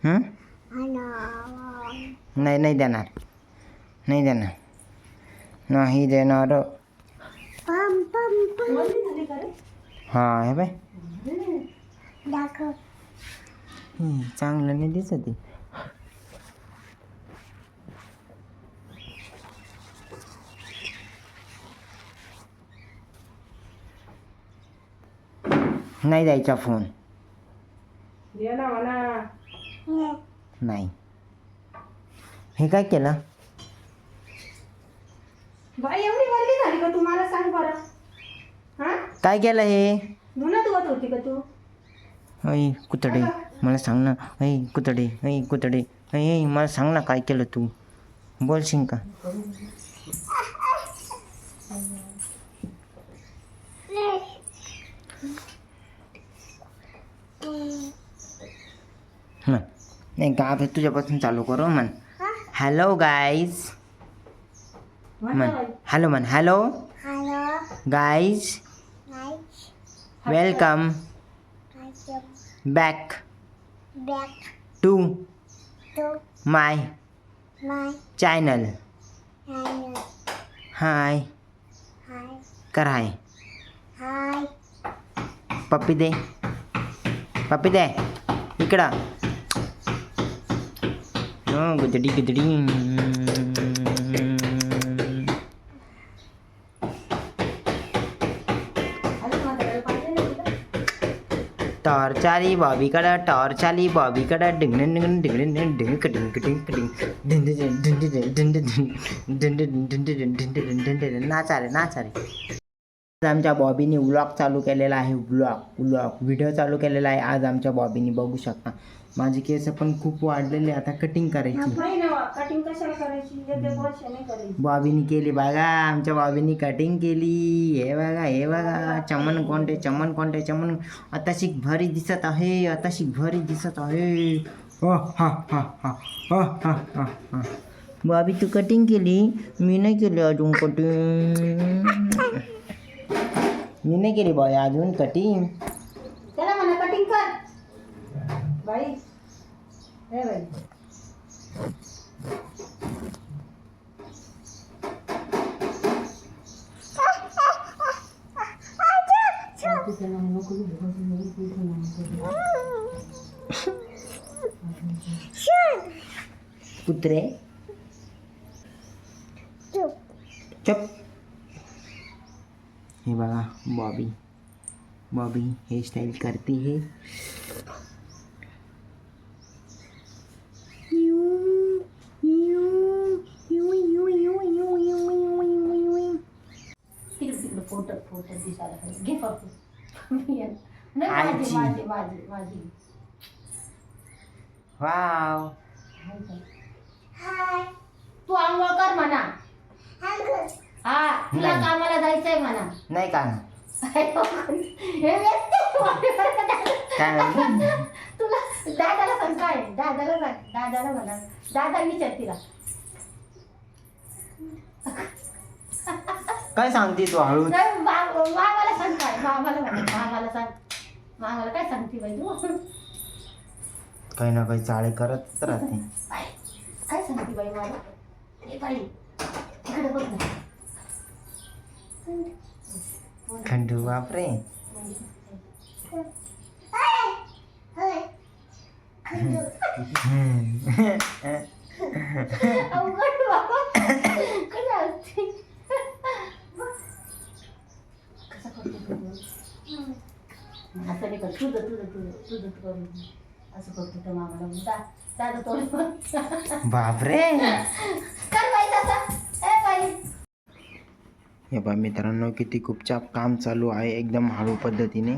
नाही नाही देणार, नाही देणार, नाही देणार. हा हे बाय चांगलं नाही दिसत. नाही द्यायचा फोन. नाही. हे काय केलं बाई? एवढी वर्दी झाली का तुम्हाला? सांग बरं. हा काय केलं हे? धुणं धुवत होती का तू? ऐ कुतडे मला सांग ना. ऐ कुतडे, ऐ कुतडे, ऐ मला सांग ना काय केलं तू? बोलशील का? नाही का आपण तुझ्यापासून चालू करू. म्हण हॅलो गाईज. म्हण हॅलो, म्हण hello guys, welcome back to my channel. Hi कर. हाय पप्पी दे, पप्पी दे इकडं. गुदडी गुदडी. टॉर्च आली बॉबीकडं, टॉर्च आली बॉबीकडं. डिंग डिंग डिंग डिंग डिंग डिंग कटिंग कटिंग कटिंग डिंग डिंग डिंग डिंग डिंग डिंग डिंग डिंग डिंग. नाचा रे नाचा रे. आमच्या बॉबीने व्लॉग चालू केलेला आहे. व्हिडिओ चालू केलेला आहे आज आमच्या बॉबीने. बघू शकता माझे केस पण खूप वाढलेले. आता कटिंग करायची. कटिंग कशाला करायची? एक वर्षाने करायची. बॉबीने केली बघा, आमच्या बॉबीने कटिंग केली. हे बघा, हे बघा. चमन कोणते, चमन कोणते, चमन. आताशी भारी दिसत आहे, आताशी भारी दिसत आहे. बॉबी तू कटिंग केली, मी नाही केली अजून कटिंग. मी नाही केली बॉय अजून कटिंग. त्याला म्हणा कटिंग कर बाई. हे बाई कुत्रे चुप. हे बघा बॉबी, बॉबी हेअरस्टाईल करते है. फोटो फोटो दिसायला पाहिजे. घे फक्त. माझी माझी माझी माझी. वाव. हाय. तू आंघोळ कर म्हणा. हा तुला कामाला जायचंय म्हणा. नाही का हे काय तुला दादाला सांग. काय दादाला सांग. दादाला म्हणा. दादा विचार तिला. काय सांगते तू हळू? मामाला सांग. काय मामाला म्हणा. मामाला सांग. मामाला काय सांगते बाई तू? काही ना काही चाळे करतच राहते. काय सांगते बाई मला? हे बाई इकडे बघ ना. खंडू बापरे. असं नाही कर. तुझं तुझं तुझं तुझं करून असं करतो तर मामाला दादा तोड. बापरे. कर बाई तसं. ए बाई. हे बघा मित्रांनो किती खूपचाप काम चालू आहे एकदम हळू पद्धतीने.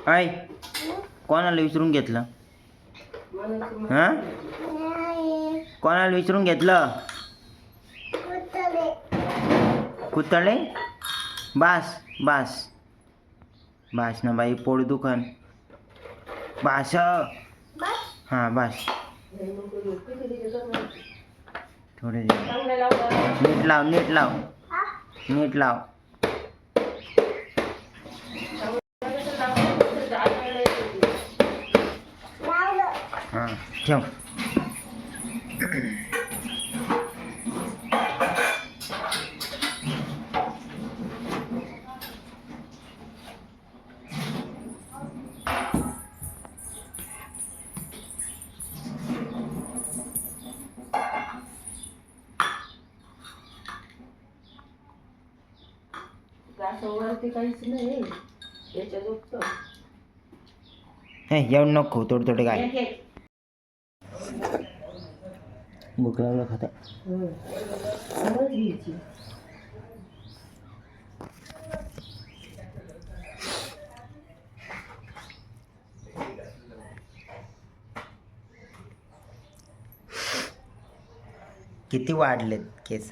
ऐ कोणाला विचारून घेतलं? हा कोणाला विचारून घेतलं? कुतळे. बास बास बास ना बाई पोट दुखन. बास. हां बास. थोडे चांगलं लावलं. नीट लाव नीट लाव नीट लाव. हां ठेव. गॅसवरती काहीच नाही याच्या जोगतं. हे येऊ नको थोडे थोडे काय भूक लागलं खाता. समज घ्यायची. किती वाढलेत केस.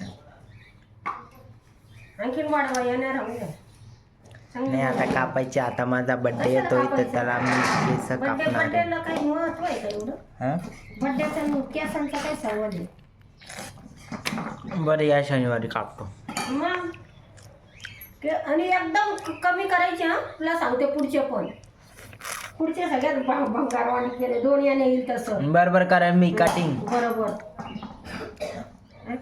आणखीन वाढवा येणार राहू द्या. नाही आता कापायचे. आता माझा बर्थडे येतोय तर त्याला मी केस कापणार. बड्डेला काही महत्व आहे का एवढं? हां बड्डेचा केसांचा काय संवाद आहे? बरं या शनिवारी कापतो. मग आणि एकदम कमी करायचे. हा तुला सांगते पुढचे सगळ्यात भंगार वाढत गेले. 2 याने येईल तसं. बरोबर करा मी कटिंग. बरोबर.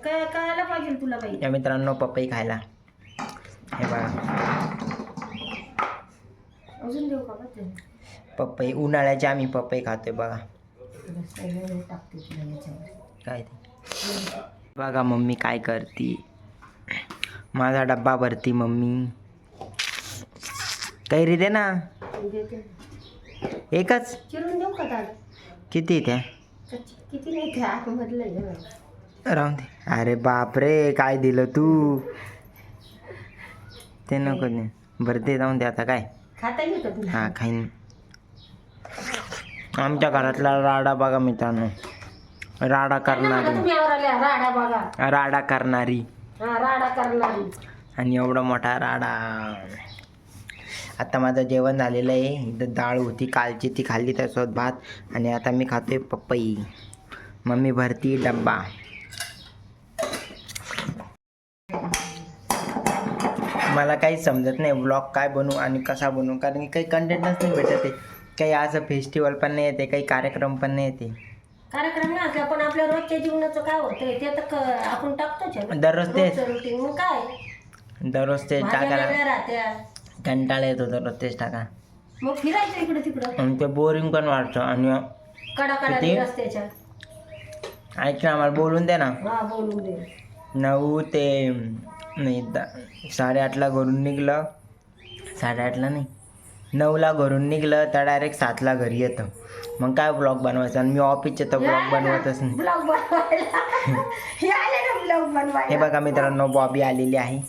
काय कळायला पाहिजे तुला बाई. या मित्रांनो पपई खायला. हे बघा अजून देऊ का ते पपई. उन्हाळ्याचे आम्ही पपई खातोय बघा. टाकते तुला याच्यावर. काय ते बघा मम्मी काय करते. माझा डब्बा भरती मम्मी. कैरी दे ना. देते. एकच चिरून देऊ का दादा? किती त्या किती नाही ते आतमधलं आहे. राहून दे. अरे बापरे काय दिलं तू. ते नको दे. बरं ते जाऊन दे आता काय. खाता येईल का तुला? हां खाईन. आमच्या घरातला राडा बघा मित्रांनो. राडा करणारी. तुम्ही आवराल्या राडा बघा. राडा करणारी. हा राडा करणारी. आणि एवढा मोठा राडा. आता माझं जेवण झालेलं आहे. इथं डाळ होती कालची ती खाल्ली त्यासोबत भात. आणि आता मी खातोय पपई. मम्मी भरती डब्बा. मला काही समजत नाही व्लॉग काय बनवू आणि कसा बनवू. कारण की काही कंटेंटच नाही भेटत आहे. काही असं फेस्टिवल पण नाही येते. काही कार्यक्रम पण नाही येते. कार्यक्रम नाही असला पण आपल्या रोजच्या जीवनाचं काय होतंय ते तर आपण टाकतोच आहे. दररोज तेच. रुटीन मग काय दररोज तेच भाज्या टाकायला वेगळ्या राहत्या. कंटाळा येतो दररोज तेच टाका. मग फिरायचं इकडे तिकडं. आणि ते बोरिंग पण वाटतं. आणि कडा किती? रस्त्याच्या. ऐक ना आम्हाला बोलून दे ना. हा बोलून दे. 9 ते नाही 8:30ला घरून निघलं. 8:30ला नाही 9ला घरून निघलं तर डायरेक्ट 7ला घरी येतं. मग काय ब्लॉग बनवायचा. आणि मी ऑफिसचे तर ब्लॉग बनवतच नाही. ब्लॉग बनवायला हे आले ना ब्लॉग बनवायला. हे बघा मित्रांनो बॉबी आलेली आहे.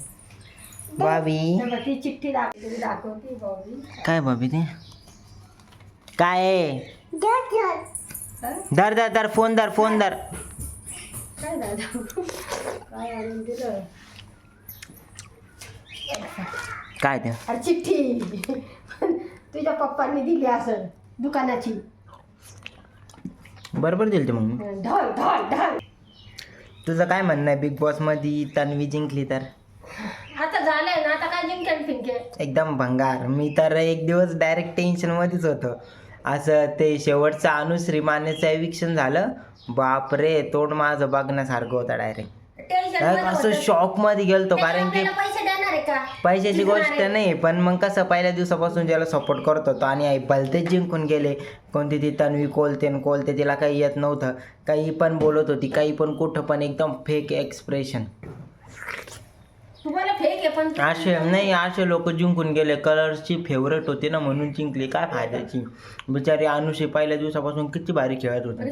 बॉबी ती चिठ्ठी दाखवते बॉबी. काय बॉबी ते काय आहे? धर धर धर फोन धर फोन धर. काय दादा काय आणून दिलं? काय ते अरे चिठ्ठी तुझ्या पप्पांनी दिली असं दुकानाची. बरोबर दिली ते मग. ढल ढल ढल. तुझं काय म्हणणं आहे बिग बॉस मध्ये तन्वी जिंकली तर? आता झालंय ना आता काय जिंकेल फिंके. एकदम भंगार. मी तर एक दिवस डायरेक्ट टेन्शन मध्येच होतो. असं ते शेवटचं अनुश्री मानेचं एविक्शन झालं. बापरे तोंड माझं बघण्यासारखं होतं. डायरेक्ट असं शॉक मध्ये गेलतो. कारण की पैसे देणार आहे का? पैशाची गोष्ट नाही पण मग कसं पहिल्या दिवसापासून ज्याला सपोर्ट करत होतो आणि भलतेच जिंकून गेले. कोणती ती तन्वी कोलते तिला काही येत नव्हतं. काही पण बोलत होती काही पण कुठं पण एकदम फेक एक्सप्रेशन. तुम्हाला फेक आहे पण असे लोक जिंकून गेले. कलर्सची फेवरेट होती ना म्हणून जिंकली. काय फायद्याची. बिचारी अनुषी पहिल्या दिवसापासून किती भारी खेळत होती.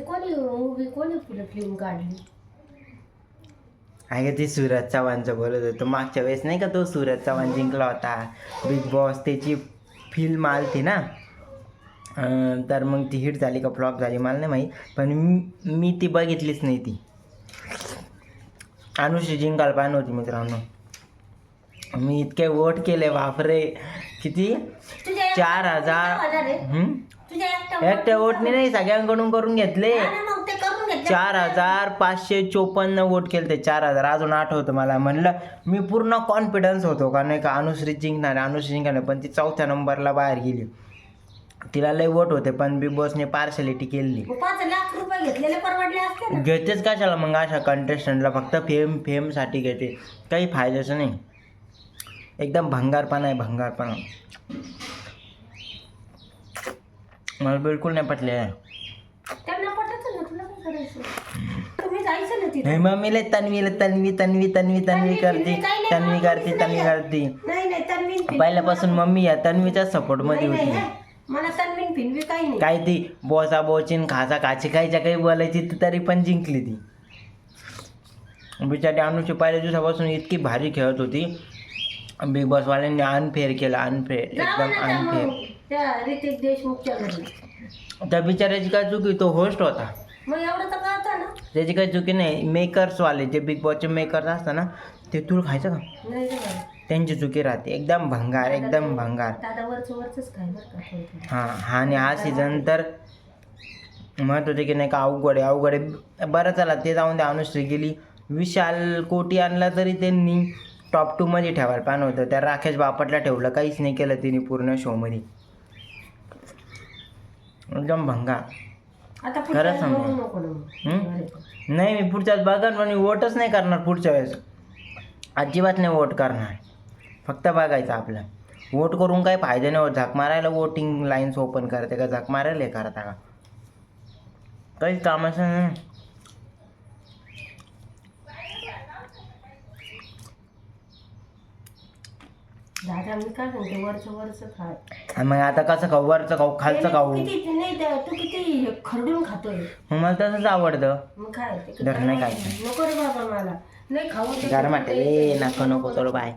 कोणी फिल्म काढली? आहे ती सूरज चव्हाणचं बोलत होतो. मागच्या वेळेस नाही का तो सूरज चव्हाण जिंकला होता बिग बॉस. त्याची फिल्म आलती ना तर मग ती हिट झाली का फ्लॉप झाली मला नाही माहीत. पण मी ती बघितलीच नाही. ती अनुश्री जिंकायला पाहिजे होती मित्रांनो. मी इतके वोट केले बापरे. किती 4000. एकट्या वोटने नाही सगळ्यांकडून करून घेतले. 4,554 वोट केले ते 4,000 अजून आठवतं मला. म्हणलं मी पूर्ण कॉन्फिडन्स होतो का नाही का अनुश्री जिंकणार पण ती 4थ्या नंबरला बाहेर गेली. तिला लय वोट होते पण बिग बॉसने पार्शलिटी केली. 5 लाख रुपये घेतलेले परवडले असते ना. घेतेच कशाला मग अशा कंटेस्टंटला, फक्त फेमसाठी घेते, काही फायद्याचं नाही. एकदम भंगारपणा आहे भंगारपणा. मला बिलकुल नाही पटले. त्यांना पटत ना, तुला काय करायचं? तुम्ही जायचं ना तिथे. मम्मीला तन्वी करते. नाही तन्वीन पहिल्यापासून मम्मी या तन्वीच्या सपोर्ट मध्ये होती. मला तन्वीन फिनवी काही नाही. काय ती बोचा बोचीन खाचा काची काही बोलायची तरी पण जिंकली ती. बिचारी अनुष्का पहिल्या दिवसापासून इतकी भारी खेळत होती. बिग बॉस वाल्यांनी अनफेअर केला, एकदम अनफेअर. त्या रितेश देशमुखच्या घरी त्या बिचाऱ्याची काय चुकी, तो होस्ट होता. मग एवढं तर कळतं ना. त्याची काही चुकी नाही. मेकर्सवाले जे बिग बॉसचे मेकर्स असतात ना, ते तूळ खायचं का, नाही त्यांची चुकी राहते. एकदम भंगार. दादा वरच खाय बरं का. हां आणि हा सीझन तर म्हणत होते की नाही का अवघड आहे. बरं चला ते जाऊन द्या. अनुश्री गेली. विशाल कोटी आणला तरी त्यांनी टॉप 2 मध्ये ठेवायला पाहिजे होतं. त्या राकेश बापटला ठेवलं, काहीच नाही केलं तिने पूर्ण शोमध्ये. एकदम भंगार. आता खरंच नाही मी पुढच्याच बघा पण वोटच नाही करणार पुढच्या वेळेस. अजिबात नाही वोट करणार. फक्त बघायचं आपलं. वोट करून काही फायदा नाही होत. झक मारायला वोटिंग लाईन्स ओपन करते का, झक मारायला हे करता का, काहीच कामाचं नाही. दादा मी काय सांगते, वरच खा. मग आता कसं खाऊ, वरचं खाऊ खालचं खाऊ. तू किती खरडून खातोय. मग मला तसंच आवडतं. मग काय धर नाही खायचं. नको रे बाबा, मला नाही खाऊ. गार नको चलो बाय.